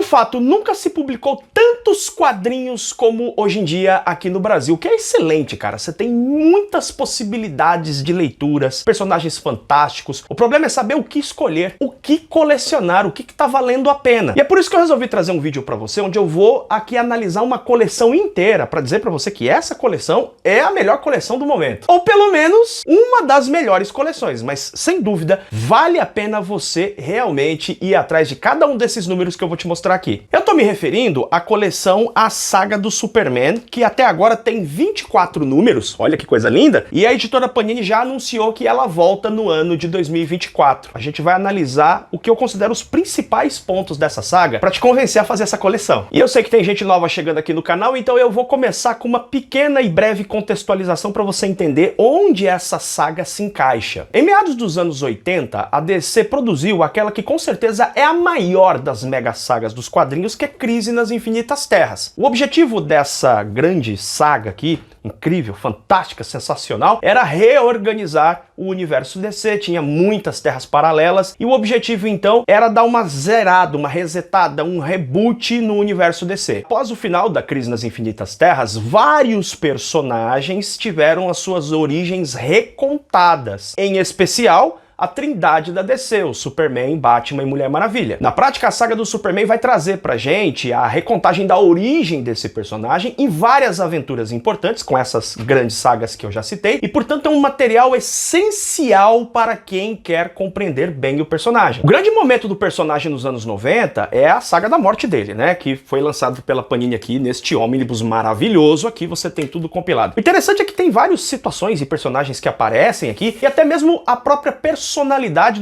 fato, nunca se publicou tantos quadrinhos como hoje em dia aqui no Brasil, que é excelente, cara. Você tem muitas possibilidades de leituras, personagens fantásticos. O problema é saber o que escolher, o que colecionar, o que tá valendo a pena. E é por isso que eu resolvi trazer um vídeo pra você, onde eu vou aqui analisar uma coleção inteira, pra dizer pra você que essa coleção é a melhor coleção do momento. Ou pelo menos, uma das melhores coleções, mas sem dúvida, vale a pena você realmente ir atrás de cada um desses números que eu vou te mostrar aqui. Eu tô me referindo à coleção A Saga do Superman, que até agora tem 24 números, olha que coisa linda, e a editora Panini já anunciou que ela volta no ano de 2024. A gente vai analisar o que eu considero os principais pontos dessa saga para te convencer a fazer essa coleção. E eu sei que tem gente nova chegando aqui no canal, então eu vou começar com uma pequena e breve contextualização para você entender onde essa saga se encaixa. Em meados dos anos 80, a DC produziu aquela que com certeza é a maior das mega sagas dos quadrinhos, que é Crise nas Infinitas Terras. O objetivo dessa grande saga aqui, incrível, fantástica, sensacional, era reorganizar o universo DC, tinha muitas terras paralelas, e o objetivo então era dar uma zerada, uma resetada, um reboot no universo DC. Após o final da Crise nas Infinitas Terras, vários personagens tiveram as suas origens recontadas, em especial a trindade da DC, o Superman, Batman e Mulher Maravilha. Na prática, a saga do Superman vai trazer pra gente a recontagem da origem desse personagem e várias aventuras importantes com essas grandes sagas que eu já citei, e portanto é um material essencial para quem quer compreender bem o personagem. O grande momento do personagem nos anos 90 é a saga da morte dele, né, que foi lançado pela Panini aqui neste ônibus maravilhoso. Aqui você tem tudo compilado. O interessante é que tem várias situações e personagens que aparecem aqui, e até mesmo a própria personalidade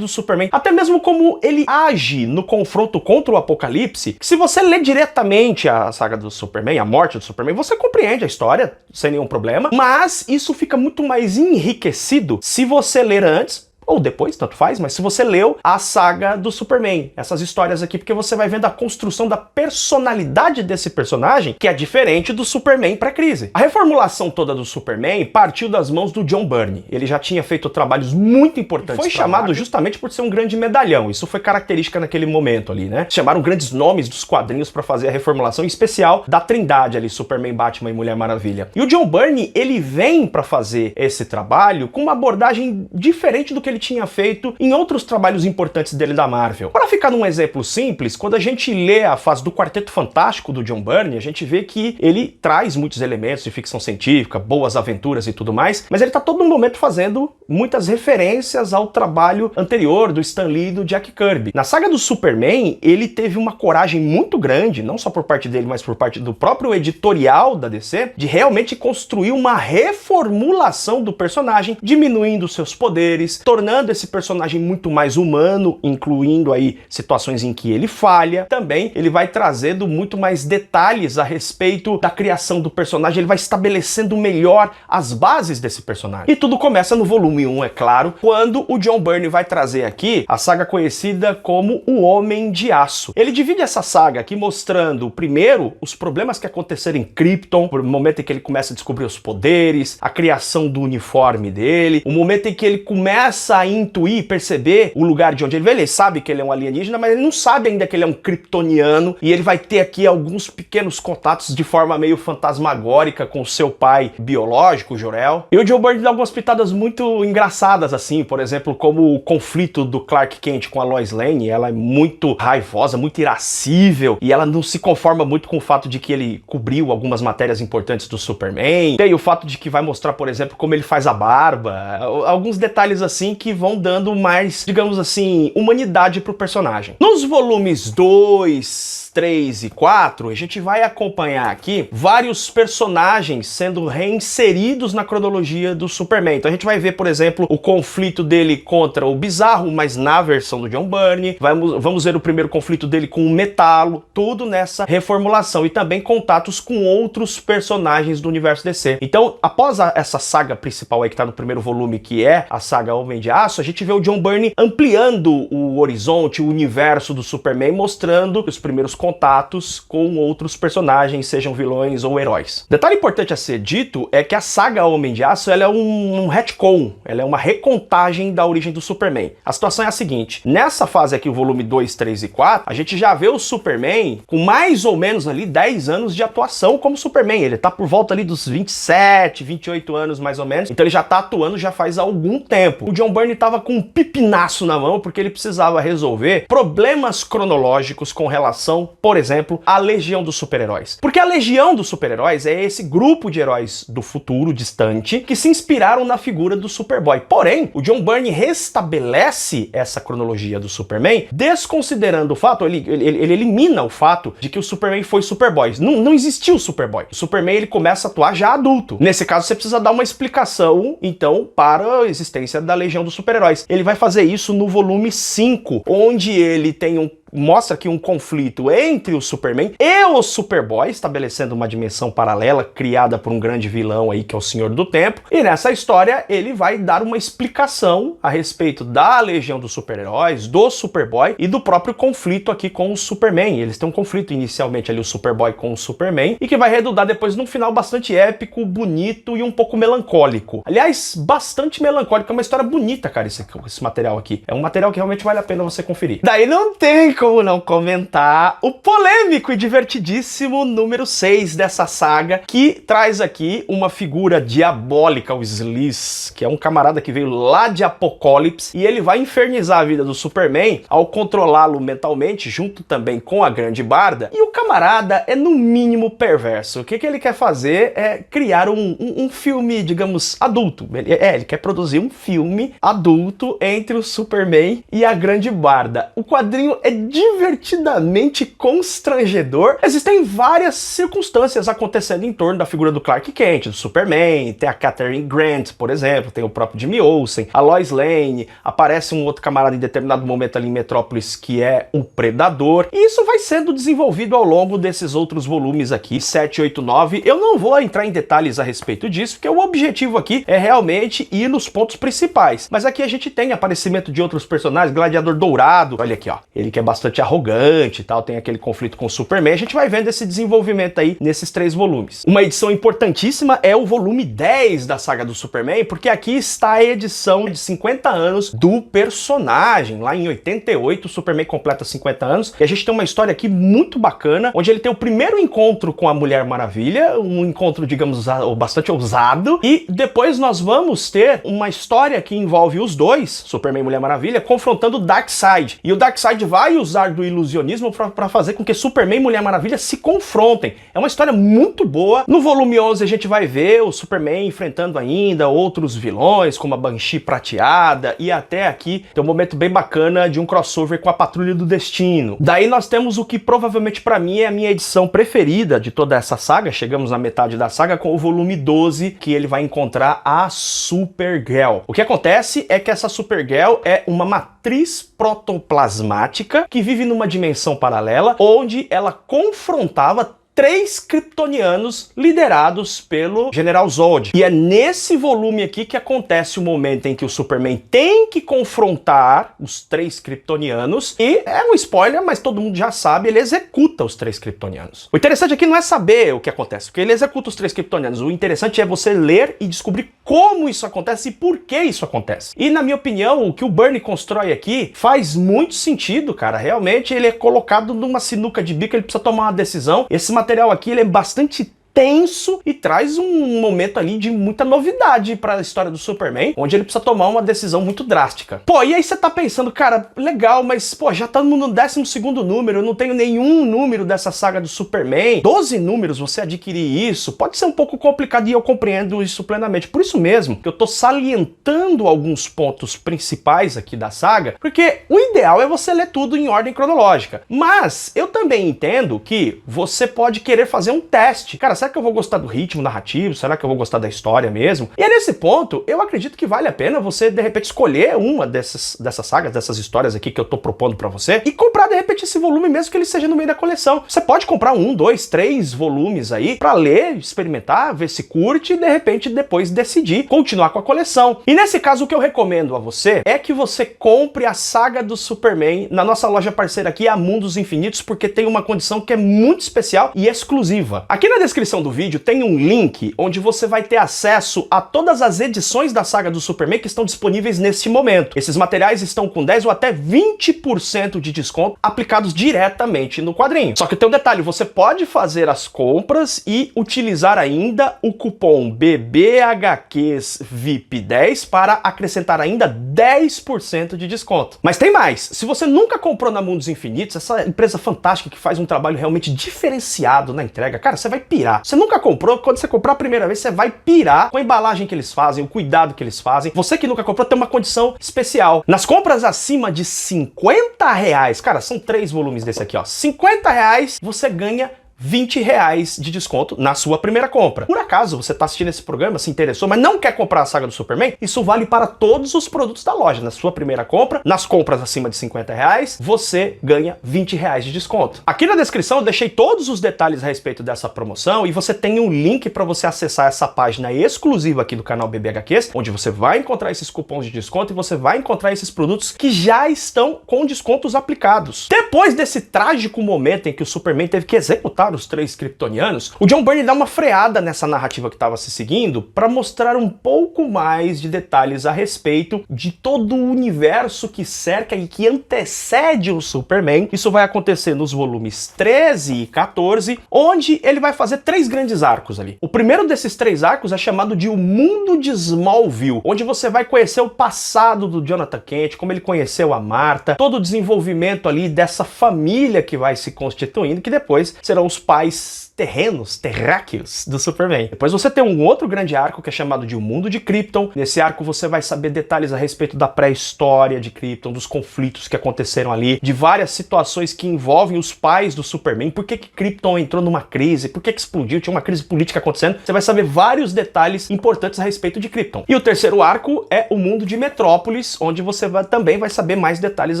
do Superman, até mesmo como ele age no confronto contra o Apocalipse, que se você lê diretamente a saga do Superman, a morte do Superman, você compreende a história sem nenhum problema, mas isso fica muito mais enriquecido se você ler antes, ou depois, tanto faz, mas se você leu a saga do Superman, essas histórias aqui, porque você vai vendo a construção da personalidade desse personagem, que é diferente do Superman pré-crise. A reformulação toda do Superman partiu das mãos do John Byrne. Ele já tinha feito trabalhos muito importantes. Foi chamado justamente por ser um grande medalhão. Isso foi característica naquele momento ali, né? Chamaram grandes nomes dos quadrinhos para fazer a reformulação, em especial da trindade ali, Superman, Batman e Mulher Maravilha. E o John Byrne, ele vem para fazer esse trabalho com uma abordagem diferente do que ele tinha feito em outros trabalhos importantes dele da Marvel. Para ficar num exemplo simples, quando a gente lê a fase do Quarteto Fantástico do John Byrne, a gente vê que ele traz muitos elementos de ficção científica, boas aventuras e tudo mais, mas ele tá todo momento fazendo muitas referências ao trabalho anterior do Stan Lee e do Jack Kirby. Na saga do Superman, ele teve uma coragem muito grande, não só por parte dele, mas por parte do próprio editorial da DC, de realmente construir uma reformulação do personagem, diminuindo seus poderes, tornando esse personagem muito mais humano, incluindo aí situações em que ele falha. Também ele vai trazendo muito mais detalhes a respeito da criação do personagem, ele vai estabelecendo melhor as bases desse personagem. E tudo começa no volume 1, é claro, quando o John Byrne vai trazer aqui a saga conhecida como O Homem de Aço. Ele divide essa saga aqui mostrando, primeiro, os problemas que aconteceram em Krypton, o momento em que ele começa a descobrir os poderes, a criação do uniforme dele, o momento em que ele começa a intuir, perceber o lugar de onde ele veio. Ele sabe que ele é um alienígena, mas ele não sabe ainda que ele é um kryptoniano, e ele vai ter aqui alguns pequenos contatos de forma meio fantasmagórica com o seu pai biológico, Jor-El. E o John Byrne dá algumas pitadas muito engraçadas, assim, por exemplo, como o conflito do Clark Kent com a Lois Lane. Ela é muito raivosa, muito irascível, e ela não se conforma muito com o fato de que ele cobriu algumas matérias importantes do Superman. Tem o fato de que vai mostrar, por exemplo, como ele faz a barba, alguns detalhes assim que vão dando mais, digamos assim, humanidade pro personagem. Nos volumes 2, 3 e 4, a gente vai acompanhar aqui vários personagens sendo reinseridos na cronologia do Superman. Então a gente vai ver, por exemplo, o conflito dele contra o Bizarro, mas na versão do John Byrne. Vamos ver o primeiro conflito dele com o Metalo, tudo nessa reformulação, e também contatos com outros personagens do universo DC. Então, após essa saga principal aí que tá no primeiro volume, que é a saga Homem de Aço, a gente vê o John Byrne ampliando o horizonte, o universo do Superman, mostrando os primeiros contatos com outros personagens, sejam vilões ou heróis. Detalhe importante a ser dito é que a saga Homem de Aço ela é um retcon, ela é uma recontagem da origem do Superman. A situação é a seguinte, nessa fase aqui, o volume 2, 3 e 4, a gente já vê o Superman com mais ou menos ali 10 anos de atuação como Superman. Ele tá por volta ali dos 27, 28 anos mais ou menos, então ele já tá atuando já faz algum tempo. O John Byrne tava com um pipinaço na mão porque ele precisava resolver problemas cronológicos com relação, por exemplo, à Legião dos Super-Heróis. Porque a Legião dos Super-Heróis é esse grupo de heróis do futuro distante que se inspiraram na figura do Superboy. Porém, o John Byrne restabelece essa cronologia do Superman, desconsiderando o fato, ele elimina o fato de que o Superman foi Superboy. Não existiu o Superboy. O Superman ele começa a atuar já adulto. Nesse caso, você precisa dar uma explicação, então, para a existência da Legião dos Super-Heróis. Ele vai fazer isso no volume 5, onde ele tem mostra aqui um conflito entre o Superman e o Superboy, estabelecendo uma dimensão paralela criada por um grande vilão aí que é o Senhor do Tempo. E nessa história ele vai dar uma explicação a respeito da Legião dos Super-Heróis, do Superboy e do próprio conflito aqui com o Superman. Eles têm um conflito inicialmente ali, o Superboy com o Superman, e que vai redundar depois num final bastante épico, bonito e um pouco melancólico. Aliás, bastante melancólico, é uma história bonita, cara, esse material aqui. É um material que realmente vale a pena você conferir. Daí não tem como não comentar o polêmico e divertidíssimo número 6 dessa saga, que traz aqui uma figura diabólica, o Sliss, que é um camarada que veio lá de Apocalipse, e ele vai infernizar a vida do Superman ao controlá-lo mentalmente, junto também com a Grande Barda, e o camarada é no mínimo perverso. O que ele quer fazer é criar um filme, digamos, adulto. Ele quer produzir um filme adulto entre o Superman e a Grande Barda. O quadrinho é divertidamente constrangedor. Existem várias circunstâncias acontecendo em torno da figura do Clark Kent, do Superman, tem a Katharine Grant, por exemplo, tem o próprio Jimmy Olsen, a Lois Lane, aparece um outro camarada em determinado momento ali em Metrópolis que é o Predador, e isso vai sendo desenvolvido ao longo desses outros volumes aqui, 7, 8, 9. Eu não vou entrar em detalhes a respeito disso, porque o objetivo aqui é realmente ir nos pontos principais. Mas aqui a gente tem aparecimento de outros personagens, Gladiador Dourado, olha aqui ó, ele que é bastante arrogante e tal, tem aquele conflito com o Superman. A gente vai vendo esse desenvolvimento aí nesses 3 volumes. Uma edição importantíssima é o volume 10 da saga do Superman, porque aqui está a edição de 50 anos do personagem. Lá em 88 o Superman completa 50 anos e a gente tem uma história aqui muito bacana, onde ele tem o primeiro encontro com a Mulher Maravilha, um encontro, digamos, bastante ousado, e depois nós vamos ter uma história que envolve os dois, Superman e Mulher Maravilha, confrontando o Darkseid. E o Darkseid vai usar do ilusionismo para fazer com que Superman e Mulher Maravilha se confrontem. É uma história muito boa. No volume 11 a gente vai ver o Superman enfrentando ainda outros vilões, como a Banshee prateada, e até aqui tem um momento bem bacana de um crossover com a Patrulha do Destino. Daí nós temos o que provavelmente para mim é a minha edição preferida de toda essa saga. Chegamos na metade da saga com o volume 12, que ele vai encontrar a Supergirl. O que acontece é que essa Supergirl é uma matriz protoplasmática que vive numa dimensão paralela, onde ela confrontava 3 kryptonianos liderados pelo General Zod. E é nesse volume aqui que acontece o momento em que o Superman tem que confrontar os 3 kryptonianos, e é um spoiler, mas todo mundo já sabe, ele executa os 3 kryptonianos. O interessante aqui não é saber o que acontece, porque ele executa os 3 kryptonianos. O interessante é você ler e descobrir como isso acontece e por que isso acontece. E na minha opinião, o que o Byrne constrói aqui faz muito sentido, cara. Realmente ele é colocado numa sinuca de bico, ele precisa tomar uma decisão. Esse material aqui ele é bastante tenso e traz um momento ali de muita novidade para a história do Superman, onde ele precisa tomar uma decisão muito drástica. Pô, e aí você tá pensando, cara, legal, mas pô, já tá no 12º número, eu não tenho nenhum número dessa saga do Superman. 12 números, você adquirir isso, pode ser um pouco complicado e eu compreendo isso plenamente. Por isso mesmo que eu tô salientando alguns pontos principais aqui da saga, porque o ideal é você ler tudo em ordem cronológica. Mas eu também entendo que você pode querer fazer um teste. Cara, será que eu vou gostar do ritmo narrativo? Será que eu vou gostar da história mesmo? E é nesse ponto, eu acredito que vale a pena você, de repente, escolher uma dessas sagas, dessas histórias aqui que eu tô propondo pra você e comprar, de repente, esse volume mesmo que ele seja no meio da coleção. Você pode comprar 1, 2, 3 volumes aí pra ler, experimentar, ver se curte e, de repente, depois decidir continuar com a coleção. E nesse caso, o que eu recomendo a você é que você compre a saga do Superman na nossa loja parceira aqui, a Mundos Infinitos, porque tem uma condição que é muito especial e exclusiva. Aqui na descrição do vídeo tem um link onde você vai ter acesso a todas as edições da saga do Superman que estão disponíveis neste momento. Esses materiais estão com 10 ou até 20% de desconto aplicados diretamente no quadrinho. Só que tem um detalhe, você pode fazer as compras e utilizar ainda o cupom BBHQSVIP10 para acrescentar ainda 10% de desconto. Mas tem mais, se você nunca comprou na Mundos Infinitos, essa empresa fantástica que faz um trabalho realmente diferenciado na entrega, cara, você vai pirar. Você nunca comprou, quando você comprar a primeira vez, você vai pirar com a embalagem que eles fazem, o cuidado que eles fazem. Você que nunca comprou tem uma condição especial. Nas compras acima de R$50, cara, são 3 volumes desse aqui, ó, R$50, você ganha R$20 de desconto na sua primeira compra. Por acaso você está assistindo esse programa, se interessou, mas não quer comprar a saga do Superman? Isso vale para todos os produtos da loja. Na sua primeira compra, nas compras acima de R$50, você ganha R$20 de desconto. Aqui na descrição eu deixei todos os detalhes a respeito dessa promoção e você tem um link para você acessar essa página exclusiva aqui do canal BBHQs, onde você vai encontrar esses cupons de desconto e você vai encontrar esses produtos que já estão com descontos aplicados. Depois desse trágico momento em que o Superman teve que executar os 3 kryptonianos, o John Byrne dá uma freada nessa narrativa que estava se seguindo para mostrar um pouco mais de detalhes a respeito de todo o universo que cerca e que antecede o Superman. Isso vai acontecer nos volumes 13 e 14, onde ele vai fazer 3 grandes arcos ali. O primeiro desses 3 arcos é chamado de O Mundo de Smallville, onde você vai conhecer o passado do Jonathan Kent, como ele conheceu a Martha, todo o desenvolvimento ali dessa família que vai se constituindo, que depois serão os pais terráqueos do Superman. Depois você tem um outro grande arco que é chamado de O Mundo de Krypton. Nesse arco você vai saber detalhes a respeito da pré-história de Krypton, dos conflitos que aconteceram ali, de várias situações que envolvem os pais do Superman, por que Krypton entrou numa crise, por que explodiu, tinha uma crise política acontecendo. Você vai saber vários detalhes importantes a respeito de Krypton. E o terceiro arco é O Mundo de Metrópolis, onde você também vai saber mais detalhes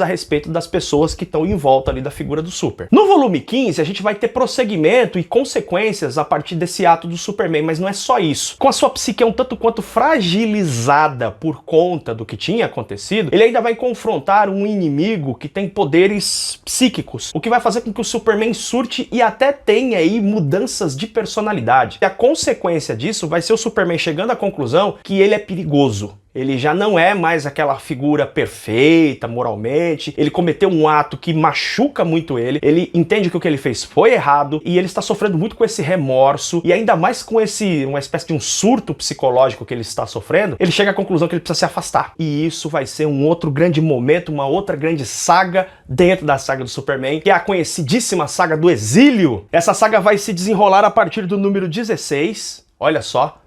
a respeito das pessoas que estão em volta ali da figura do Super. No volume 15 a gente vai ter prosseguimento e consequências a partir desse ato do Superman, mas não é só isso. Com a sua psique um tanto quanto fragilizada por conta do que tinha acontecido, ele ainda vai confrontar um inimigo que tem poderes psíquicos, o que vai fazer com que o Superman surte e até tenha aí mudanças de personalidade. E a consequência disso vai ser o Superman chegando à conclusão que ele é perigoso. Ele já não é mais aquela figura perfeita moralmente, ele cometeu um ato que machuca muito ele entende que o que ele fez foi errado e ele está sofrendo muito com esse remorso e ainda mais com uma espécie de um surto psicológico que ele está sofrendo, ele chega à conclusão que ele precisa se afastar. E isso vai ser um outro grande momento, uma outra grande saga dentro da saga do Superman, que é a conhecidíssima saga do exílio. Essa saga vai se desenrolar a partir do número 16, olha só,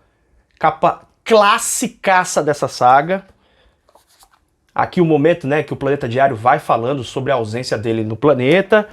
capa classicaça dessa saga. Aqui o momento, né, que o Planeta Diário vai falando sobre a ausência dele no planeta.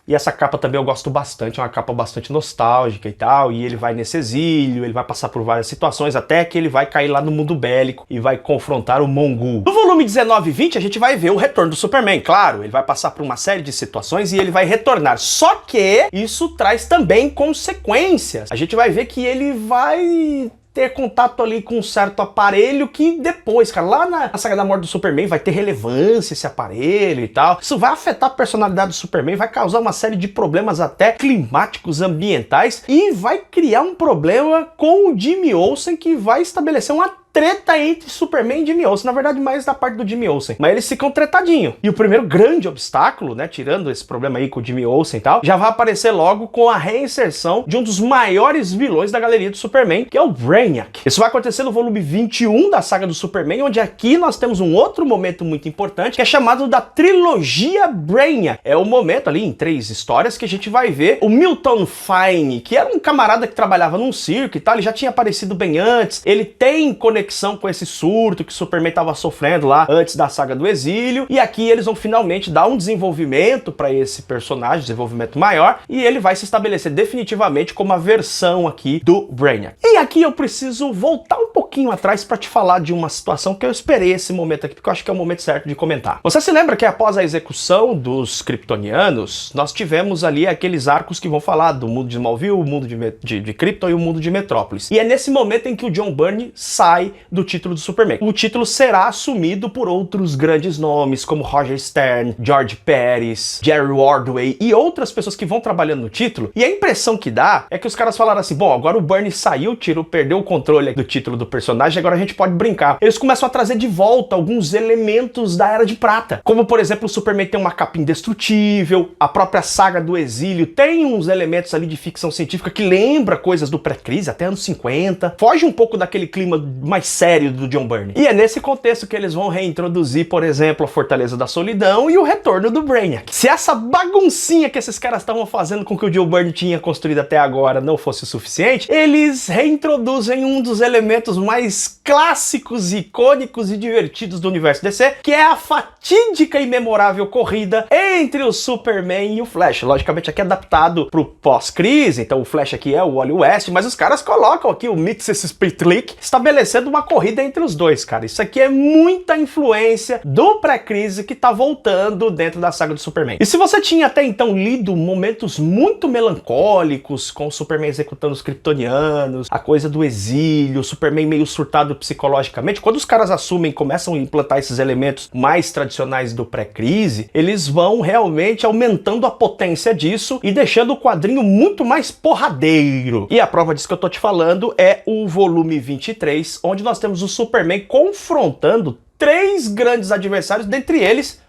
E essa capa também eu gosto bastante, é uma capa bastante nostálgica e tal, e ele vai nesse exílio, ele vai passar por várias situações, até que ele vai cair lá no mundo bélico e vai confrontar o Mongul. No volume 19 e 20 a gente vai ver o retorno do Superman, claro, ele vai passar por uma série de situações e ele vai retornar, só que isso traz também consequências. A gente vai ver que ele vai ter contato ali com um certo aparelho que depois, cara, lá na saga da morte do Superman vai ter relevância esse aparelho e tal. Isso vai afetar a personalidade do Superman, vai causar uma série de problemas até climáticos, ambientais e vai criar um problema com o Jimmy Olsen que vai estabelecer uma treta entre Superman e Jimmy Olsen, na verdade mais da parte do Jimmy Olsen, mas eles ficam tretadinho. E o primeiro grande obstáculo, né, tirando esse problema aí com o Jimmy Olsen e tal, já vai aparecer logo com a reinserção de um dos maiores vilões da galeria do Superman, que é o Brainiac. Isso vai acontecer no volume 21 da saga do Superman, onde aqui nós temos um outro momento muito importante, que é chamado da trilogia Brainiac. É o momento ali em 3 histórias que a gente vai ver o Milton Fine, que era um camarada que trabalhava num circo e tal, ele já tinha aparecido bem antes, ele tem conexão conexão com esse surto que o Superman estava sofrendo lá antes da saga do exílio, e aqui eles vão finalmente dar um desenvolvimento para esse personagem, desenvolvimento maior, e ele vai se estabelecer definitivamente como a versão aqui do Brainiac. E aqui eu preciso voltar um pouquinho atrás para te falar de uma situação que eu esperei esse momento aqui, porque eu acho que é o momento certo de comentar. Você se lembra que após a execução dos Kryptonianos, nós tivemos ali aqueles arcos que vão falar do mundo de Smallville, o mundo de Krypton e o mundo de Metrópolis. E é nesse momento em que o John Byrne sai do título do Superman. O título será assumido por outros grandes nomes, como Roger Stern, George Pérez, Jerry Ordway e outras pessoas que vão trabalhando no título. E a impressão que dá é que os caras falaram assim, bom, agora o Byrne saiu, perdeu o controle do título do personagem, agora a gente pode brincar. Eles começam a trazer de volta alguns elementos da Era de Prata, como por exemplo o Superman tem uma capa indestrutível, a própria saga do exílio tem uns elementos ali de ficção científica que lembra coisas do pré-crise, até anos 50, foge um pouco daquele clima mais sério do John Byrne. E é nesse contexto que eles vão reintroduzir, por exemplo, a Fortaleza da Solidão e o retorno do Brainiac. Se essa baguncinha que esses caras estavam fazendo com que o John Byrne tinha construído até agora não fosse o suficiente, eles reintroduzem um dos elementos mais clássicos, icônicos e divertidos do universo DC, que é a fatídica e memorável corrida entre o Superman e o Flash. Logicamente aqui adaptado pro pós-crise, então o Flash aqui é o Wally West, mas os caras colocam aqui o Mrs. Spitlick estabelecendo uma corrida entre os dois, cara. Isso aqui é muita influência do pré-crise que tá voltando dentro da saga do Superman. E se você tinha até então lido momentos muito melancólicos, com o Superman executando os Kryptonianos, a coisa do exílio, o Superman meio surtado psicologicamente, quando os caras assumem e começam a implantar esses elementos mais tradicionais do pré-crise, eles vão realmente aumentando a potência disso e deixando o quadrinho muito mais porradeiro. E a prova disso que eu tô te falando é o volume 23, onde nós temos o Superman confrontando 3 grandes adversários, dentre eles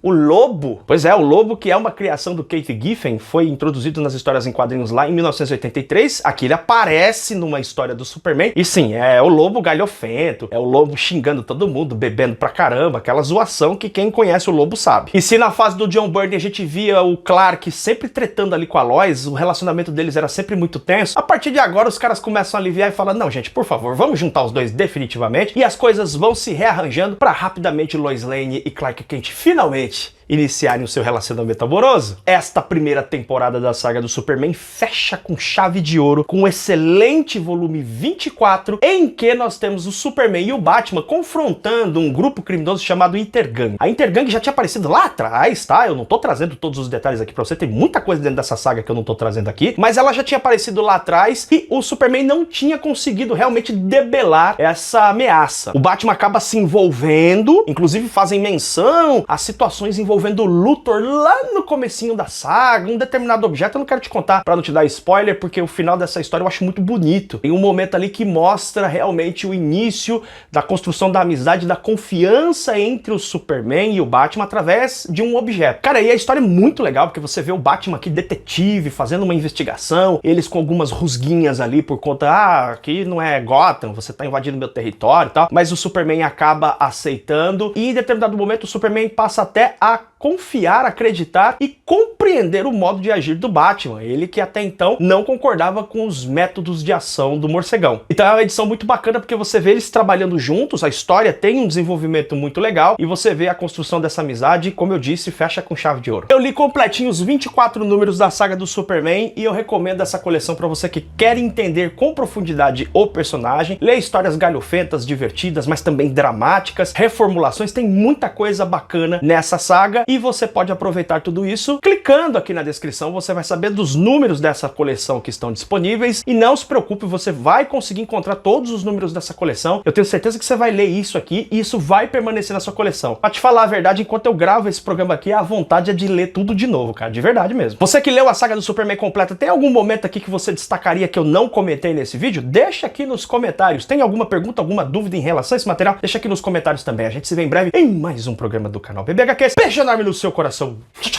o Lobo. Pois é, o Lobo, que é uma criação do Keith Giffen, foi introduzido nas histórias em quadrinhos lá em 1983. Aqui ele aparece numa história do Superman. E sim, é o Lobo galhofento, é o Lobo xingando todo mundo, bebendo pra caramba, aquela zoação que quem conhece o Lobo sabe. E se na fase do John Byrne a gente via o Clark sempre tretando ali com a Lois, o relacionamento deles era sempre muito tenso, a partir de agora os caras começam a aliviar e falam, não gente, por favor, vamos juntar os dois definitivamente, e as coisas vão se rearranjando pra rapidamente Lois Lane e Clark Kent finalmente iniciarem o seu relacionamento amoroso. Esta primeira temporada da saga do Superman fecha com chave de ouro, com um excelente volume 24, em que nós temos o Superman e o Batman confrontando um grupo criminoso chamado Intergang. A Intergang já tinha aparecido lá atrás, tá? Eu não tô trazendo todos os detalhes aqui pra você, tem muita coisa dentro dessa saga que eu não tô trazendo aqui, mas ela já tinha aparecido lá atrás e o Superman não tinha conseguido realmente debelar essa ameaça. O Batman acaba se envolvendo, inclusive fazem menção a situações envolvendo o Luthor lá no comecinho da saga, um determinado objeto. Eu não quero te contar pra não te dar spoiler, porque o final dessa história eu acho muito bonito. Tem um momento ali que mostra realmente o início da construção da amizade, da confiança entre o Superman e o Batman através de um objeto. Cara, e a história é muito legal, porque você vê o Batman aqui detetive, fazendo uma investigação, eles com algumas rusguinhas ali por conta, aqui não é Gotham, você tá invadindo meu território e tal, mas o Superman acaba aceitando e em determinado momento o Superman passa até a confiar, acreditar e compreender o modo de agir do Batman, ele que até então não concordava com os métodos de ação do morcegão. Então é uma edição muito bacana porque você vê eles trabalhando juntos, a história tem um desenvolvimento muito legal e você vê a construção dessa amizade, como eu disse, fecha com chave de ouro. Eu li completinho os 24 números da saga do Superman e eu recomendo essa coleção para você que quer entender com profundidade o personagem, ler histórias galhofentas, divertidas, mas também dramáticas, reformulações, tem muita coisa bacana nessa saga e você pode aproveitar tudo isso clicando aqui na descrição, você vai saber dos números dessa coleção que estão disponíveis e não se preocupe, você vai conseguir encontrar todos os números dessa coleção. Eu tenho certeza que você vai ler isso aqui e isso vai permanecer na sua coleção. Pra te falar a verdade, enquanto eu gravo esse programa aqui, a vontade é de ler tudo de novo, cara, de verdade mesmo. Você que leu a saga do Superman completa, tem algum momento aqui que você destacaria que eu não comentei nesse vídeo? Deixa aqui nos comentários. Tem alguma pergunta, alguma dúvida em relação a esse material? Deixa aqui nos comentários também. A gente se vê em breve em mais um programa do canal BBHQs. Beijo enorme no seu coração. Tchau, tchau.